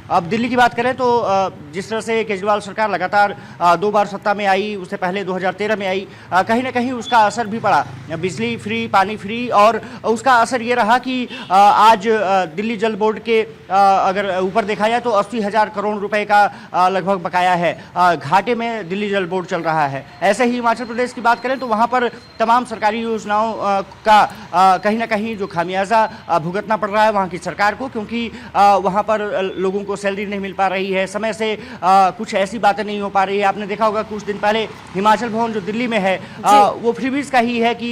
अब दिल्ली की बात करें तो जिस तरह से केजरीवाल सरकार लगातार 2 बार सत्ता में आई, उससे पहले 2013 में आई, कहीं ना कहीं उसका असर भी पड़ा, बिजली फ्री, पानी फ्री, और उसका असर ये रहा कि आज दिल्ली जल बोर्ड के अगर ऊपर देखा जाए तो 80,000 करोड़ रुपए का लगभग बकाया है, घाटे में दिल्ली जल बोर्ड चल रहा है। ऐसे ही हिमाचल प्रदेश की बात करें तो वहाँ पर तमाम सरकारी योजनाओं का कहीं ना कहीं जो खामियाजा भुगतना पड़ रहा है वहाँ की सरकार को, क्योंकि वहाँ पर लोगों को सैलरी नहीं मिल पा रही है, समय से कुछ ऐसी बातें नहीं हो पा रही है। आपने देखा होगा कुछ दिन पहले हिमाचल भवन जो दिल्ली में है वो फ्रीबीज का ही है कि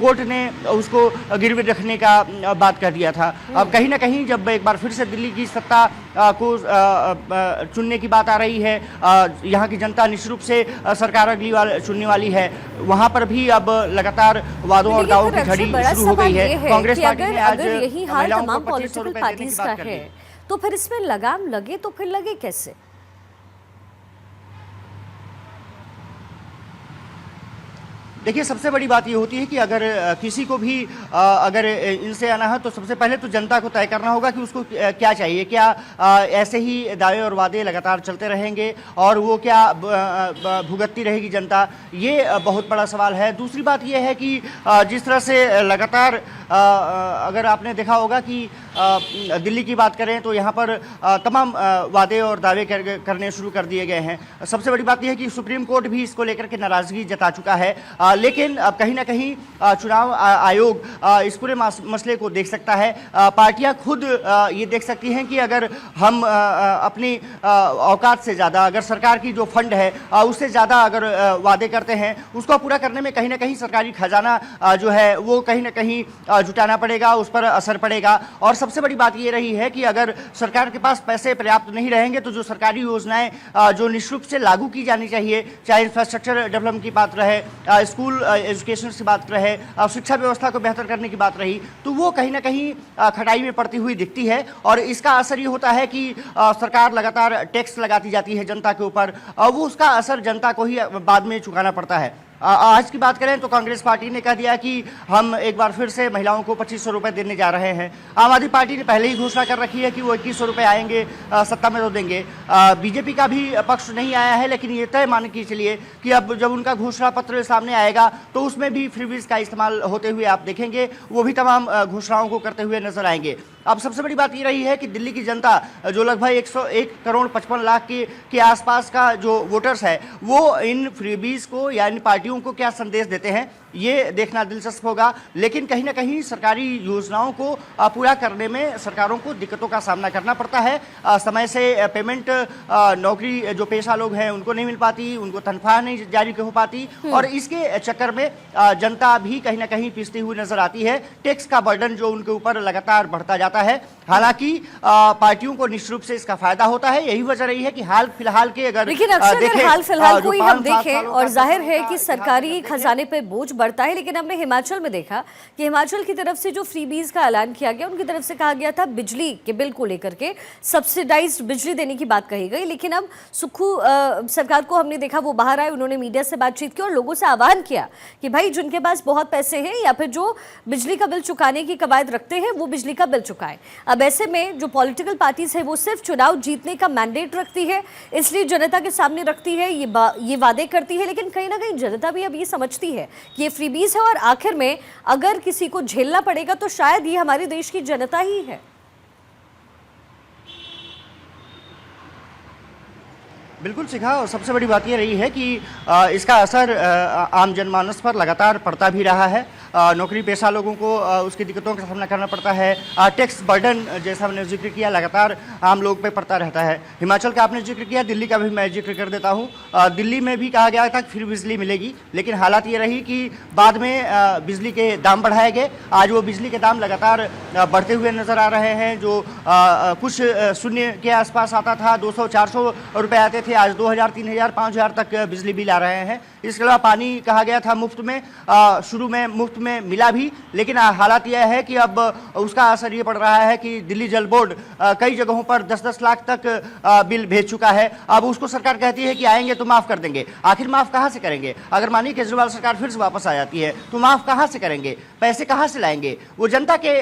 कोर्ट ने उसको गिरवी रखने का बात कर दिया था। अब कहीं ना कहीं जब एक बार फिर से दिल्ली की सत्ता को चुनने की बात आ रही है, यहाँ की जनता निश्चित रूप से सरकार अगली बार चुनने वाली है, वहाँ पर भी अब लगातार वादों और दावों की झड़ी शुरू हो गई है। कांग्रेस पार्टी ने आज यही हाल महिलाओं तमाम को 2500 पॉलिटिकल रुपए देने की पार्टीज का बात कर दी। है, तो फिर इसमें लगाम लगे तो फिर लगे कैसे? देखिए, सबसे बड़ी बात ये होती है कि अगर किसी को भी अगर इनसे आना है तो सबसे पहले तो जनता को तय करना होगा कि उसको क्या चाहिए। क्या ऐसे ही दावे और वादे लगातार चलते रहेंगे और वो क्या भुगतती रहेगी जनता, ये बहुत बड़ा सवाल है। दूसरी बात ये है कि जिस तरह से लगातार अगर आपने देखा होगा कि दिल्ली की बात करें तो यहाँ पर तमाम वादे और दावे करने शुरू कर दिए गए हैं। सबसे बड़ी बात यह है कि सुप्रीम कोर्ट भी इसको लेकर के नाराजगी जता चुका है, लेकिन अब कहीं ना कहीं चुनाव आयोग इस पूरे मसले को देख सकता है। पार्टियां खुद ये देख सकती हैं कि अगर हम अपनी औकात से ज़्यादा, अगर सरकार की जो फंड है उससे ज़्यादा अगर वादे करते हैं, उसको पूरा करने में कहीं ना कहीं सरकारी खजाना जो है वो कहीं ना कहीं जुटाना पड़ेगा, उस पर असर पड़ेगा। और सबसे बड़ी बात ये रही है कि अगर सरकार के पास पैसे पर्याप्त नहीं रहेंगे तो जो सरकारी योजनाएं जो निःशुल्क से लागू की जानी चाहिए, चाहे इंफ्रास्ट्रक्चर डेवलपमेंट की बात रहे, स्कूल एजुकेशन की बात रहे, शिक्षा व्यवस्था को बेहतर करने की बात रही, तो वो कहीं ना कहीं खटाई में पड़ती हुई दिखती है। और इसका असर ये होता है कि सरकार लगातार टैक्स लगाती जाती है जनता के ऊपर, वो उसका असर जनता को ही बाद में चुकाना पड़ता है। आज की बात करें तो कांग्रेस पार्टी ने कह दिया कि हम एक बार फिर से महिलाओं को 2500 रुपए देने जा रहे हैं। आम आदमी पार्टी ने पहले ही घोषणा कर रखी है कि वो 2100 रुपए आएंगे, सत्ता में तो देंगे। बीजेपी का भी पक्ष नहीं आया है, लेकिन ये तय मान के चलिए कि अब जब उनका घोषणा पत्र सामने आएगा तो उसमें भी फ्रीबीज का इस्तेमाल होते हुए आप देखेंगे, वो भी तमाम घोषणाओं को करते हुए नजर आएंगे। अब सबसे बड़ी बात ये रही है कि दिल्ली की जनता जो लगभग 101 करोड़ 55 लाख के आसपास का जो वोटर्स है, वो इन फ्रीबीज को या इन पार्टियों को क्या संदेश देते हैं, ये देखना दिलचस्प होगा। लेकिन कहीं ना कहीं सरकारी योजनाओं को पूरा करने में सरकारों को दिक्कतों का सामना करना पड़ता है। समय से पेमेंट, नौकरी जो पेशा लोग हैं उनको नहीं मिल पाती, उनको तनख्वाह नहीं जारी हो पाती, और इसके चक्कर में जनता भी कहीं ना कहीं पिसती हुई नजर आती है। टैक्स का बर्डन जो उनके ऊपर लगातार बढ़ता जाता है। हालांकि पार्टियों को निश्चित रूप से इसका फायदा होता है। यही वजह रही है कि हाल फिलहाल के अगर लेकिन अक्सर हाल फिलहाल को ही हम देखें और जाहिर है कि सरकारी खजाने पे बोझ बढ़ता है, लेकिन हमने हिमाचल में देखा कि हिमाचल की तरफ से जो फ्रीबीज का ऐलान किया गया, उनकी तरफ से कहा गया था बिजली के बिल को लेकर के सब्सिडाइज्ड बिजली देने की बात कही गई। लेकिन अब सुक्खू सरकार को हमने देखा, वो बाहर आए, उन्होंने मीडिया से बातचीत की और लोगों से आह्वान किया कि भाई जिनके पास बहुत पैसे हैं या फिर जो बिजली का बिल चुकाने की कवायद रखते हैं वो बिजली का बिल चुकाएं। अब ऐसे में जो पॉलिटिकल पार्टीज है वो सिर्फ चुनाव जीतने का मैंडेट रखती है, इसलिए जनता के सामने रखती है, ये वादे करती है, लेकिन कहीं ना कहीं जनता भी अब ये समझती है कि ये फ्रीबीज है और आखिर में अगर किसी को झेलना पड़ेगा तो शायद ये हमारे देश की जनता ही है। बिल्कुल शिखा, और सबसे बड़ी बात ये रही है कि इसका असर आम जनमानस पर लगातार पड़ता भी रहा है। नौकरी पेशा लोगों को उसकी दिक्कतों का सामना करना पड़ता है। टैक्स बर्डन जैसा हमने जिक्र किया लगातार आम लोग पे पड़ता रहता है। हिमाचल का आपने जिक्र किया, दिल्ली का भी मैं जिक्र कर देता हूँ। दिल्ली में भी कहा गया था कि फिर बिजली मिलेगी, लेकिन हालात ये रही कि बाद में बिजली के दाम बढ़ाए गए। आज वो बिजली के दाम लगातार बढ़ते हुए नजर आ रहे हैं। जो कुछ शून्य के आसपास आता था, 200-400 रुपये आते थे, आज 2000, 3000, 5000 तक बिजली बिल आ रहे हैं। इसके अलावा पानी कहा गया था मुफ्त में, शुरू में मुफ्त में मिला भी, लेकिन हालात यह है कि अब उसका असर ये पड़ रहा है कि दिल्ली जल बोर्ड कई जगहों पर 10-10 लाख तक बिल भेज चुका है। अब उसको सरकार कहती है कि आएंगे तो माफ कर देंगे। आखिर माफ कहां से करेंगे? अगर मानिए केजरीवाल सरकार फिर से वापस आ जाती है तो माफ कहां से करेंगे? पैसे कहां से लाएंगे? वो जनता के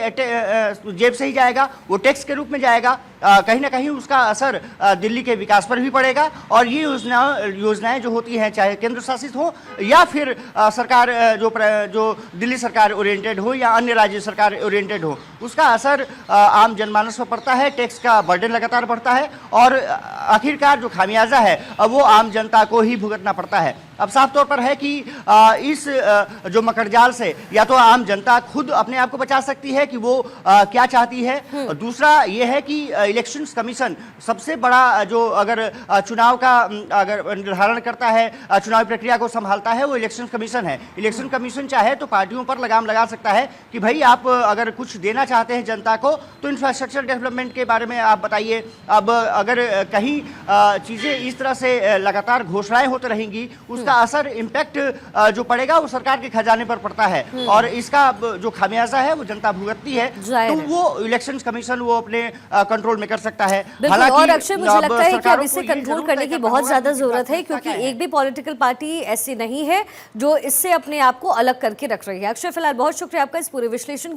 जेब से ही जाएगा, वो टैक्स के रूप में जाएगा। कहीं ना कहीं उसका असर दिल्ली के विकास पर भी पड़ेगा। और ये योजनाएं जो होती हैं, चाहे केंद्र शासित हो या फिर सरकार जो दिल्ली सरकार ओरिएंटेड हो या अन्य राज्य सरकार ओरिएंटेड हो, उसका असर आम जनमानस पर पड़ता है। टैक्स का बर्डन लगातार बढ़ता है और आखिरकार जो खामियाजा है वो आम जनता को ही भुगतना पड़ता है। अब साफ तौर पर है कि इस जो मकड़जाल से या तो आम जनता खुद अपने आप को बचा सकती है कि वो क्या चाहती है। दूसरा ये है कि इलेक्शन कमीशन सबसे बड़ा जो अगर चुनाव का अगर निर्धारण करता है, चुनावी प्रक्रिया को संभालता है, वो इलेक्शन कमीशन है। इलेक्शन कमीशन चाहे तो पार्टियों पर लगाम लगा सकता है कि भाई आप अगर कुछ देना चाहते हैं जनता को तो इंफ्रास्ट्रक्चर डेवलपमेंट के बारे में आप बताइए। अब अगर कहीं चीज़ें इस तरह से लगातार घोषणाएं होती रहेंगी, उसका असर इम्पैक्ट जो पड़ेगा वो सरकार के खजाने पर पड़ता है और इसका जो खामियाजा है वो जनता भुगतती है। तो वो इलेक्शन कमीशन वो अपने कंट्रोल में कर सकता है। और अक्षय, मुझे लगता है कि अब इसे कंट्रोल करने की बहुत ज्यादा जरूरत है, क्योंकि एक भी पॉलिटिकल पार्टी ऐसी नहीं है जो इससे अपने आप को अलग करके रख रही है। अक्षय, फिलहाल बहुत शुक्रिया आपका इस पूरे विश्लेषण